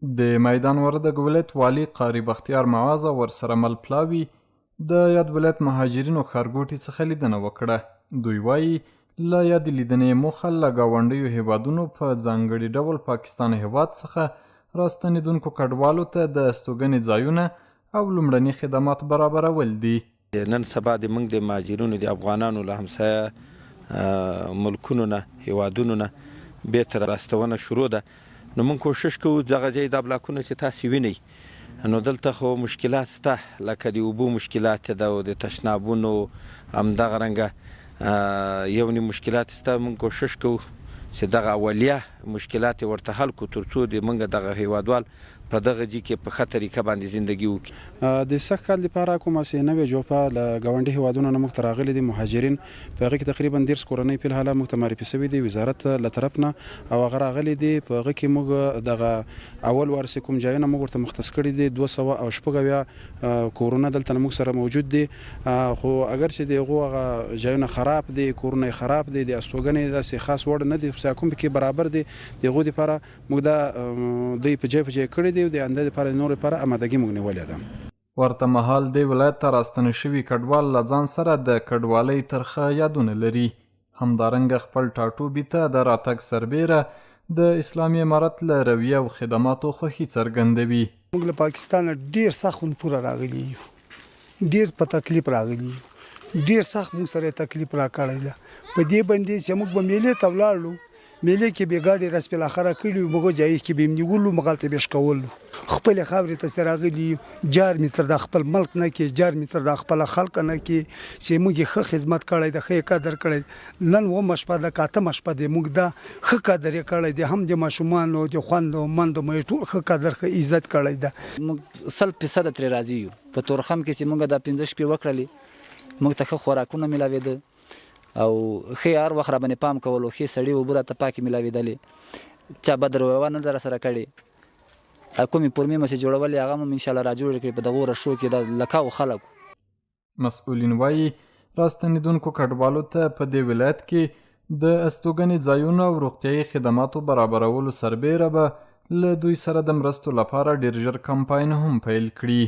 د میدان وردګو ولایت والي قاری بختیار معاذ او ورسره مل پلاوي د یاد ولایت مهاجرینو ښارګوټي څخه لیدنه وکړه. دوی وایي له یادې لیدنې موخه له ګاونډیو هیوادونو په ځانګړي ډول پاکستان هیواد څخه راستنېدونکو کډوالو ته د استوګنې ځایونه او لومړني خدمات برابرول دي. نن سبا د موږ د مهاجرینو د افغانانو له همسایه ملکونو نه هیوادونو نه بیرته راستونه شروع ده. نو موږ کوشش کوو دغه ځای دا بلاکونه چې تاسې وینئ نو دلته خو مشکلات شته لکه د اوبو مشکلات ده او د تشنابونو همدغه رنګه یو نیم مشکلات شته. موږ کوشش کوو چې دغه اولیه مشکلات ورته حل کړو تر څو د موږ دغه هیوادوال په دغه ځای کې په ښه طریقه باندې زندګي وکړي. د سږ کال لپاره کومه چې نوې جوپه له ګاونډي هیوادونو نه موږ ته راغلي دي مهاجرین په هغه کې تقریبا 10 کورنۍ په الحاله موږ ته معرفي شوي دي وزارت له طرف نه او هغه راغلي دي په هغه کې موږ دغه اول ورسې کوم ځایونه موږ ورته مختص کړي دي 200 کورونه دلته موږ سره موجود دي خو اگر چې دغه هغه ځایونه خراب دي کورونه خراب دي د استوګنې داسې خاص وړ نه دي خو کوم کې برابر دي دغه لپاره موږ دا دوی په ځای کړي دي د اندازې لپاره نور لپاره آمادګي موږ نیولې ده. ورته مهال د ولایت ته راستنه شوي کډوال له ځان سره د کډوالۍ ترخه یادونه لري. همدارنګه خپل ټاټوبي ته د راتګ سربیره د اسلامي امارت له رویه او خدماتو خوښي څرګندوي. موږ له پاکستان ډیر سخت پوره راغلي یو ډیر په تکلیف راغلي ډیر سخت موږ سره تکلیف راکړی ده په دې باندې چې موږ به میلې ته ولاړو میلې کې به ګاډي رس په اخره کړي موږ ځای کې به نیولو مغالطه به شکول خپل خاورې ته راغلي جار متر د خپل ملک نه کې جار متر د خپل خلک نه کې چې موږ ښه خدمت کړی د ښه قدر کړی نن و مشپه د کاته مشپه د موږ د ښه قدر کړی د هم د ماشومان او د خوند او مند مې ټول ښه قدر ښه عزت کړی ده. موږ 100% تر راضي یو په تورخم کې چې موږ د 15 شپې وکړلې موږ ته خوراکونه ملاوېده او خې هر وخت را باندې پام کول او خې سړی اوبه راته پاکې ملاوېدلې چا بد رویه نه در سره کړې کومې پورمې مسې جوړولې هغه هم انشاءالله را جوړ کړي په دغه رشو کې د لکاو خلکو. مسؤلین وایي راستنېدونکو کډوالو ته په دې ولایت کې د استوګنې ځایونو او روغتیایي خدماتو برابرولو سربیره به له دوی سره د مرستو لپاره ډېر ژر کمپاین هم پیل کړي.